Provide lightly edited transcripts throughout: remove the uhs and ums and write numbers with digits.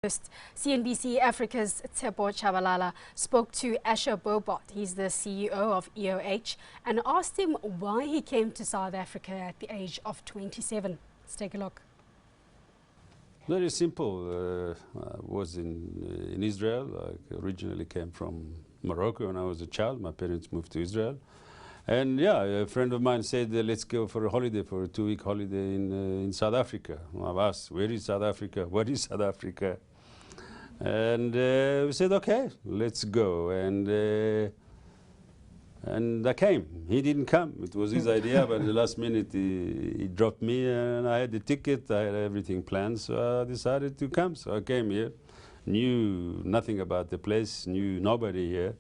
CNBC Africa's Tshabalala spoke to Asher Bohbot, he's the CEO of EOH, and asked him why he came to South Africa at the age of 27. Let's take a look. Very simple. I was in Israel. I originally came from Morocco when I was a child. My parents moved to Israel. And yeah, a friend of mine said, let's go for a holiday, for a 2-week holiday in South Africa. I've asked, where is South Africa? What is South Africa? And we said, okay, let's go. And I came. He didn't come. It was his idea, but at the last minute he dropped me, and I had the ticket. I had everything planned, so I decided to come. So I came here, knew nothing about the place, knew nobody here.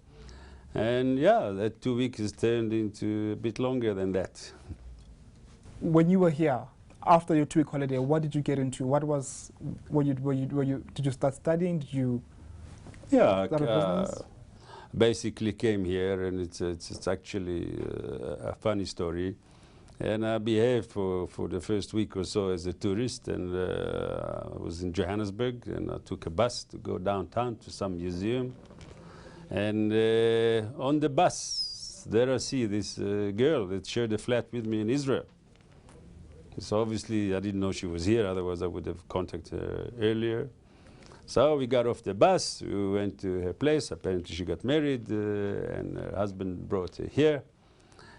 And yeah, that 2 weeks has turned into a bit longer than that. When you were here, after your 2-week holiday, what did you get into? What was, did you start studying? Did you start a business? Basically came here, and it's actually a funny story. And I behaved for the first week or so as a tourist, and I was in Johannesburg, and I took a bus to go downtown to some museum. And on the bus, there I see this girl that shared a flat with me in Israel. So obviously I didn't know she was here, otherwise I would have contacted her earlier. So we got off the bus, we went to her place. Apparently she got married, and her husband brought her here.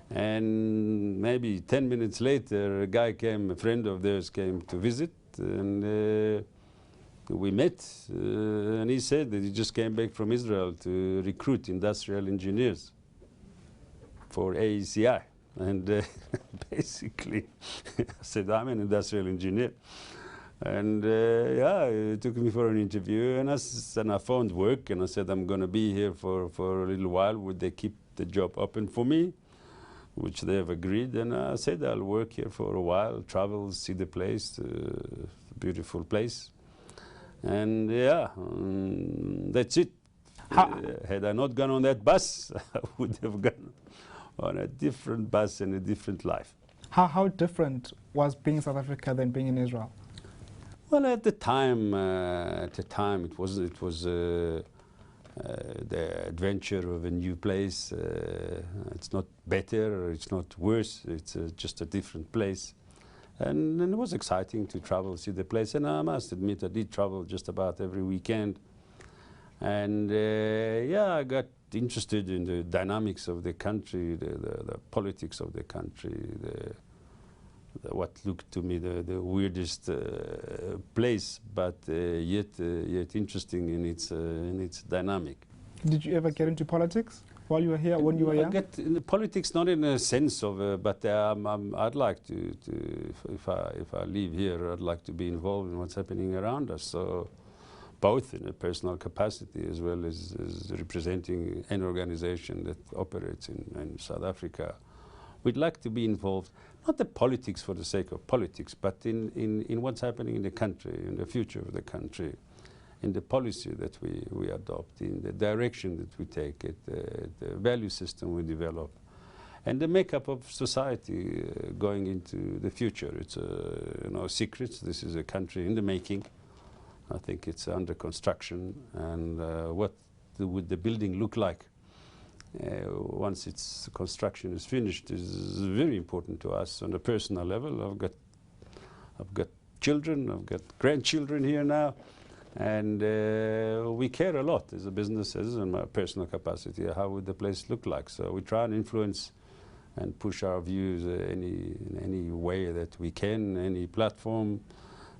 And maybe 10 minutes later, a guy came, a friend of theirs came to visit, and we met, and he said that he just came back from Israel to recruit industrial engineers for AECI. And basically, I said, I'm an industrial engineer. And yeah, he took me for an interview, and I found work, and I said, I'm going to be here for a little while. Would they keep the job open for me? Which they have agreed. And I said, I'll work here for a while, travel, see the place, beautiful place. And yeah, that's it. Had I not gone on that bus, I would have gone on a different bus and a different life. How different was being in South Africa than being in Israel? Well, at the time it was the adventure of a new place. It's not better, it's not worse. It's just a different place. And it was exciting to travel, see the place. And I must admit, I did travel just about every weekend. And yeah, I got interested in the dynamics of the country, the politics of the country, what looked to me the weirdest place, but yet interesting in its dynamic. Did you ever get into politics while you were here, when you were young? I get into politics not in a sense of, but I'd like to if I live here, I'd like to be involved in what's happening around us. So, both in a personal capacity as well as representing an organization that operates in South Africa. We'd like to be involved, not the politics for the sake of politics, but in what's happening in the country, in the future of the country, in the policy that we adopt, in the direction that we take it, the value system we develop, and the makeup of society going into the future. It's no secrets. This is a country in the making. I think it's under construction, and what would the building look like once its construction is finished is very important to us on a personal level. I've got children, I've got grandchildren here now, and we care a lot as a business, as in my personal capacity. How would the place look like? So we try and influence and push our views in any way that we can, any platform.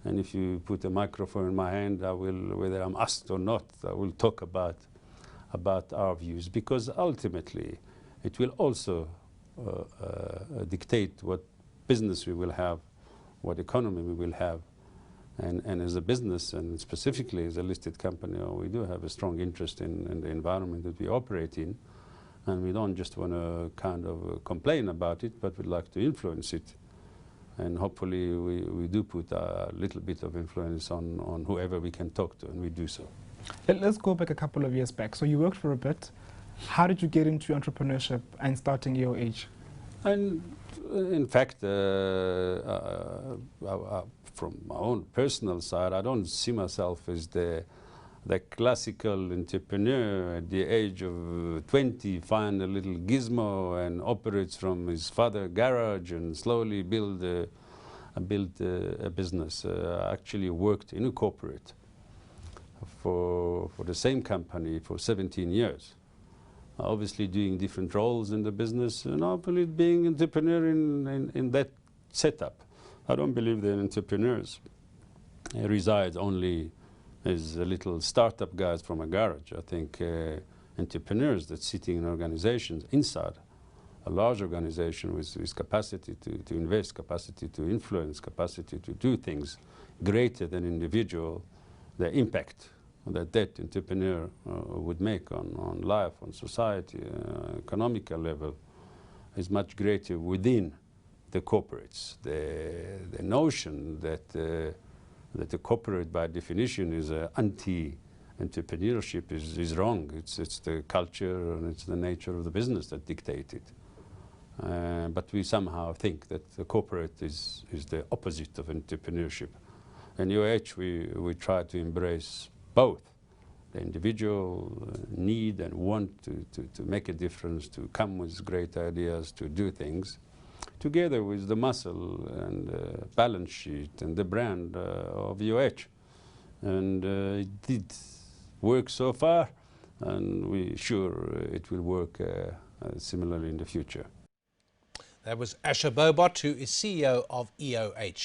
And if you put a microphone in my hand, I will, whether I'm asked or not, I will talk about our views, because ultimately it will also dictate what business we will have, what economy we will have. And as a business, and specifically as a listed company, we do have a strong interest in the environment that we operate in. And we don't just want to kind of complain about it, but we'd like to influence it. And hopefully we do put a little bit of influence on whoever we can talk to, and we do so. Let's go back a couple of years back. So you worked for a bit. How did you get into entrepreneurship and starting EOH? And in fact, from my own personal side, I don't see myself as the classical entrepreneur at the age of 20, find a little gizmo and operates from his father's garage and slowly build a business. I actually worked in a corporate for the same company for 17 years. Obviously doing different roles in the business, and I believe being an entrepreneur in that setup. I don't believe that entrepreneurs reside only as a little startup guys from a garage. I think entrepreneurs that sitting in organizations inside a large organization with capacity to invest, capacity to influence, capacity to do things greater than individual, the impact that entrepreneur would make on life, on society, economical level, is much greater within the corporates. The notion that the corporate by definition is anti-entrepreneurship is wrong. It's the culture and it's the nature of the business that dictate it. But we somehow think that the corporate is the opposite of entrepreneurship. In EOH, we try to embrace both the individual need and want to make a difference, to come with great ideas, to do things, together with the muscle and balance sheet and the brand of EOH. And it did work so far, and we're sure it will work similarly in the future. That was Asher Bohbot, who is CEO of EOH.